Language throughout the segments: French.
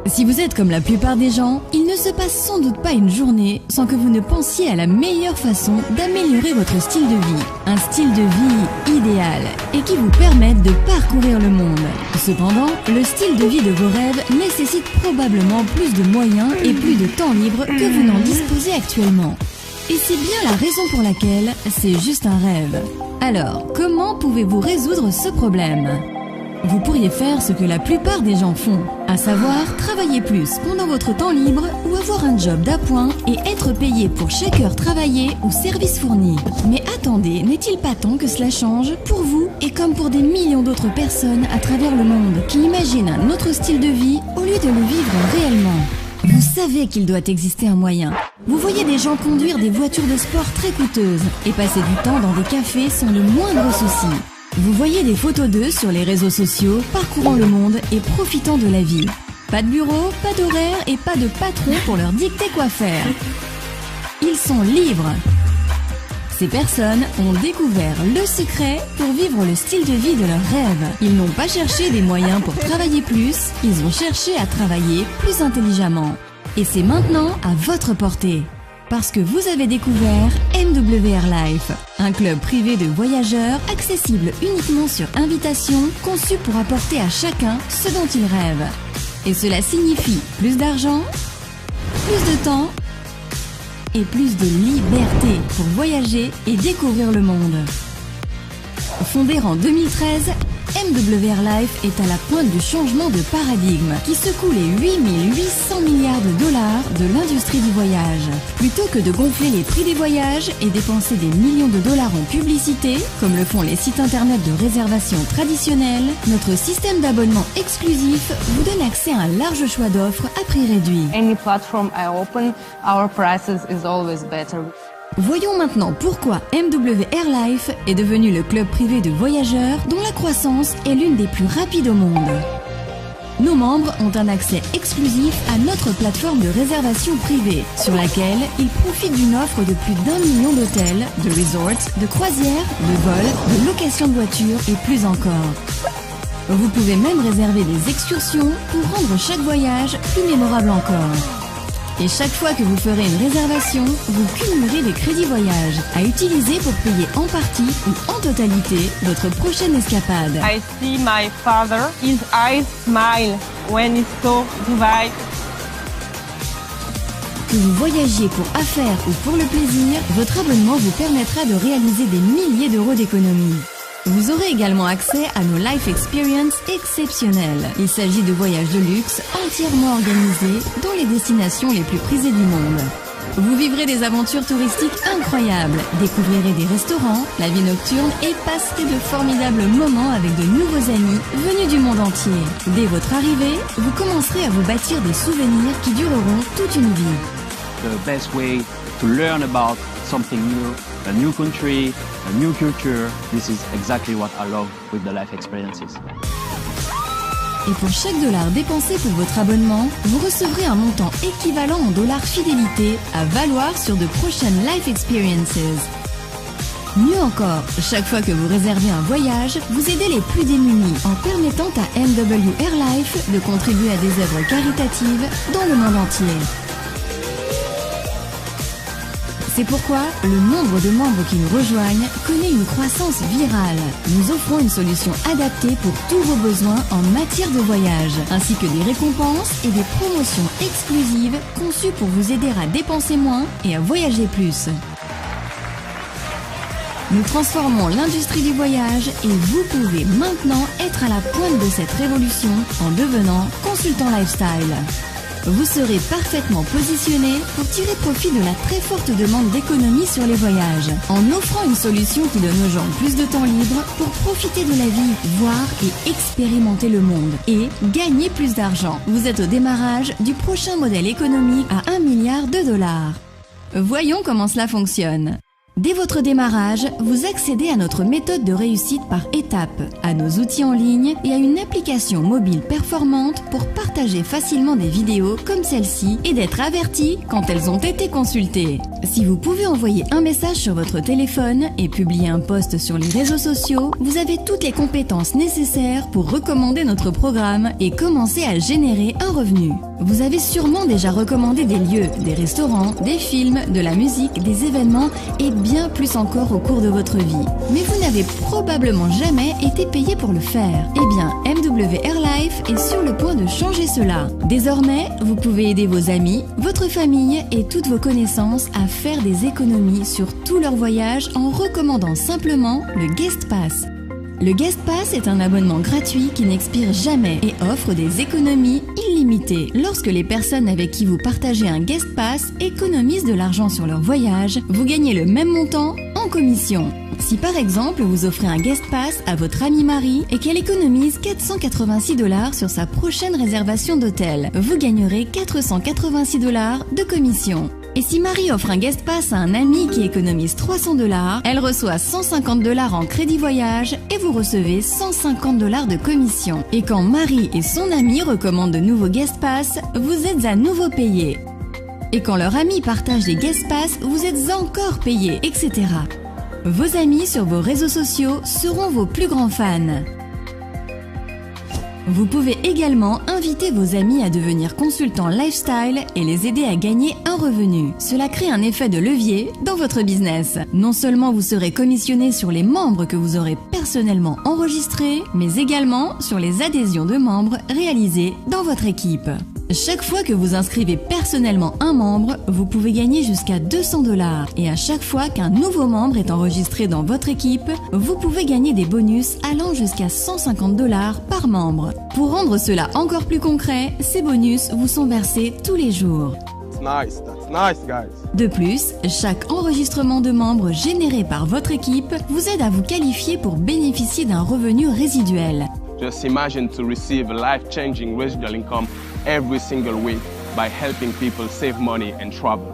Si vous êtes comme la plupart des gens, il ne se passe sans doute pas une journée sans que vous ne pensiez à la meilleure façon d'améliorer votre style de vie. Un style de vie idéal et qui vous permette de parcourir le monde. Cependant, le style de vie de vos rêves nécessite probablement plus de moyens et plus de temps libre que vous n'en disposez actuellement. Et c'est bien la raison pour laquelle c'est juste un rêve. Alors, comment pouvez-vous résoudre ce problème ? Vous pourriez faire ce que la plupart des gens font, à savoir travailler plus pendant votre temps libre ou avoir un job d'appoint et être payé pour chaque heure travaillée ou service fourni. Mais attendez, n'est-il pas temps que cela change pour vous et comme pour des millions d'autres personnes à travers le monde qui imaginent un autre style de vie au lieu de le vivre réellement ? Vous savez qu'il doit exister un moyen. Vous voyez des gens conduire des voitures de sport très coûteuses et passer du temps dans des cafés sans le moindre souci. Vous voyez des photos d'eux sur les réseaux sociaux, parcourant le monde et profitant de la vie. Pas de bureau, pas d'horaire et pas de patron pour leur dicter quoi faire. Ils sont libres. Ces personnes ont découvert le secret pour vivre le style de vie de leurs rêves. Ils n'ont pas cherché des moyens pour travailler plus, ils ont cherché à travailler plus intelligemment. Et c'est maintenant à votre portée. Parce que vous avez découvert MWR Life, un club privé de voyageurs accessible uniquement sur invitation, conçu pour apporter à chacun ce dont il rêve. Et cela signifie plus d'argent, plus de temps et plus de liberté pour voyager et découvrir le monde. Fondé en 2013, MWR Life est à la pointe du changement de paradigme qui secoue les 8800 milliards de dollars de l'industrie du voyage. Plutôt que de gonfler les prix des voyages et dépenser des millions de dollars en publicité, comme le font les sites internet de réservation traditionnels, notre système d'abonnement exclusif vous donne accès à un large choix d'offres à prix réduit. Any platform I open, our prices is always better. Voyons maintenant pourquoi MWR Life est devenu le club privé de voyageurs dont la croissance est l'une des plus rapides au monde. Nos membres ont un accès exclusif à notre plateforme de réservation privée, sur laquelle ils profitent d'une offre de plus d'1 million d'hôtels, de resorts, de croisières, de vols, de location de voitures et plus encore. Vous pouvez même réserver des excursions pour rendre chaque voyage plus mémorable encore. Et chaque fois que vous ferez une réservation, vous cumulerez des crédits voyage à utiliser pour payer en partie ou en totalité votre prochaine escapade. I see my father, his eyes smile when he saw Dubai. Que vous voyagiez pour affaires ou pour le plaisir, votre abonnement vous permettra de réaliser des milliers d'euros d'économies. Vous aurez également accès à nos Life Experience exceptionnels. Il s'agit de voyages de luxe entièrement organisés dans les destinations les plus prisées du monde. Vous vivrez des aventures touristiques incroyables, découvrirez des restaurants, la vie nocturne et passerez de formidables moments avec de nouveaux amis venus du monde entier. Dès votre arrivée, vous commencerez à vous bâtir des souvenirs qui dureront toute une vie. The best way to learn about something new, a new country, a new culture. This is exactly what I love with the life experiences. Et pour chaque dollar dépensé pour votre abonnement, vous recevrez un montant équivalent en dollars fidélité à valoir sur de prochaines life experiences. Mieux encore, chaque fois que vous réservez un voyage, vous aidez les plus démunis en permettant à MWR Life de contribuer à des œuvres caritatives dans le monde entier. C'est pourquoi le nombre de membres qui nous rejoignent connaît une croissance virale. Nous offrons une solution adaptée pour tous vos besoins en matière de voyage, ainsi que des récompenses et des promotions exclusives conçues pour vous aider à dépenser moins et à voyager plus. Nous transformons l'industrie du voyage et vous pouvez maintenant être à la pointe de cette révolution en devenant consultant lifestyle. Vous serez parfaitement positionné pour tirer profit de la très forte demande d'économie sur les voyages, en offrant une solution qui donne aux gens plus de temps libre pour profiter de la vie, voir et expérimenter le monde, et gagner plus d'argent. Vous êtes au démarrage du prochain modèle économique à 1 milliard de dollars. Voyons comment cela fonctionne. Dès votre démarrage, vous accédez à notre méthode de réussite par étapes, à nos outils en ligne et à une application mobile performante pour partager facilement des vidéos comme celle-ci et d'être averti quand elles ont été consultées. Si vous pouvez envoyer un message sur votre téléphone et publier un post sur les réseaux sociaux, vous avez toutes les compétences nécessaires pour recommander notre programme et commencer à générer un revenu. Vous avez sûrement déjà recommandé des lieux, des restaurants, des films, de la musique, des événements et bien plus encore au cours de votre vie. Mais vous n'avez probablement jamais été payé pour le faire. Eh bien, MWR Life est sur le point de changer cela. Désormais, vous pouvez aider vos amis, votre famille et toutes vos connaissances à faire des économies sur tous leurs voyages en recommandant simplement le Guest Pass. Le Guest Pass est un abonnement gratuit qui n'expire jamais et offre des économies illimitées. Lorsque les personnes avec qui vous partagez un Guest Pass économisent de l'argent sur leur voyage, vous gagnez le même montant en commission. Si par exemple vous offrez un Guest Pass à votre amie Marie et qu'elle économise 486 $ sur sa prochaine réservation d'hôtel, vous gagnerez 486 $ de commission. Et si Marie offre un Guest Pass à un ami qui économise 300 $, elle reçoit 150 $ en crédit voyage et vous recevez 150 $ de commission. Et quand Marie et son ami recommandent de nouveaux Guest Pass, vous êtes à nouveau payé. Et quand leur ami partage des Guest Pass, vous êtes encore payé, etc. Vos amis sur vos réseaux sociaux seront vos plus grands fans. Vous pouvez également inviter vos amis à devenir consultants lifestyle et les aider à gagner un revenu. Cela crée un effet de levier dans votre business. Non seulement vous serez commissionné sur les membres que vous aurez personnellement enregistrés, mais également sur les adhésions de membres réalisées dans votre équipe. Chaque fois que vous inscrivez personnellement un membre, vous pouvez gagner jusqu'à 200 $. Et à chaque fois qu'un nouveau membre est enregistré dans votre équipe, vous pouvez gagner des bonus allant jusqu'à 150 $ par membre. Pour rendre cela encore plus concret, ces bonus vous sont versés tous les jours. That's nice, guys. De plus, chaque enregistrement de membres généré par votre équipe vous aide à vous qualifier pour bénéficier d'un revenu résiduel. Just imagine to receive a life-changing residual income every single week by helping people save money and travel.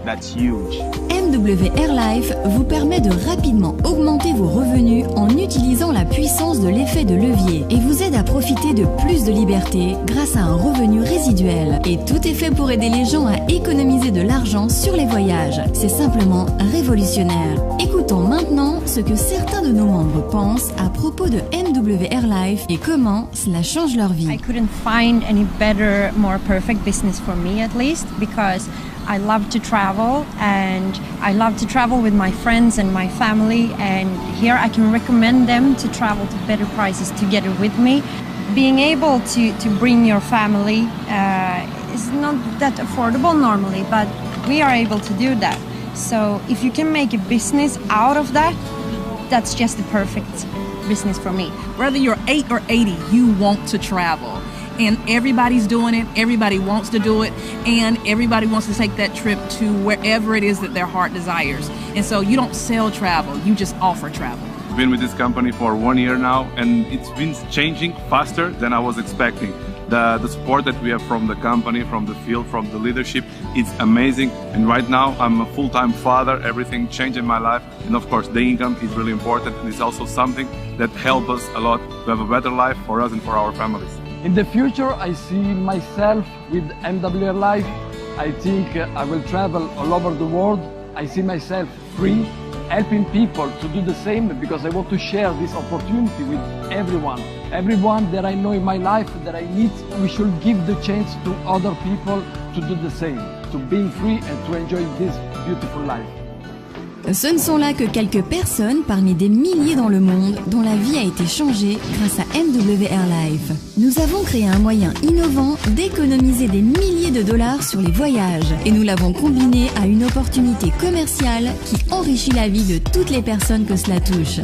That's huge. MWR Life vous permet de rapidement augmenter vos revenus en utilisant la puissance de l'effet de levier et vous aide à profiter de plus de liberté grâce à un revenu résiduel. Et tout est fait pour aider les gens à économiser de l'argent sur les voyages. C'est simplement révolutionnaire. Écoutons maintenant ce que certains de nos membres pensent à propos de MWR Life et comment cela change leur vie. I couldn't find any better, more perfect business for me at least, because I love to travel and I love to travel with my friends and my family, and here I can recommend them to travel to better prices together with me. Being able to bring your family is not that affordable normally, but we are able to do that. So if you can make a business out of that, that's just the perfect business for me. Whether you're 8 or 80, you want to travel. And everybody's doing it, everybody wants to do it, and everybody wants to take that trip to wherever it is that their heart desires. And so you don't sell travel, you just offer travel. I've been with this company for 1 year now, and it's been changing faster than I was expecting. The support that we have from the company, from the field, from the leadership, it's amazing. And right now I'm a full-time father, everything changed in my life. And of course the income is really important, and it's also something that helps us a lot to have a better life for us and for our families. In the future, I see myself with MWR Life. I think I will travel all over the world. I see myself free, helping people to do the same, because I want to share this opportunity with everyone. Everyone that I know in my life that I meet, we should give the chance to other people to do the same, to being free and to enjoy this beautiful life. Ce ne sont là que quelques personnes parmi des milliers dans le monde dont la vie a été changée grâce à MWR Life. Nous avons créé un moyen innovant d'économiser des milliers de dollars sur les voyages et nous l'avons combiné à une opportunité commerciale qui enrichit la vie de toutes les personnes que cela touche.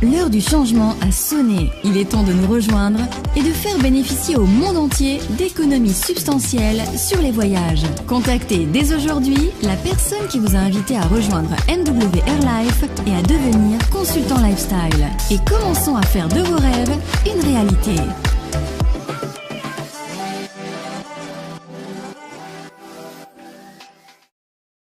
L'heure du changement a sonné. Il est temps de nous rejoindre et de faire bénéficier au monde entier d'économies substantielles sur les voyages. Contactez dès aujourd'hui la personne qui vous a invité à rejoindre MWR Life et à devenir consultant lifestyle. Et commençons à faire de vos rêves une réalité.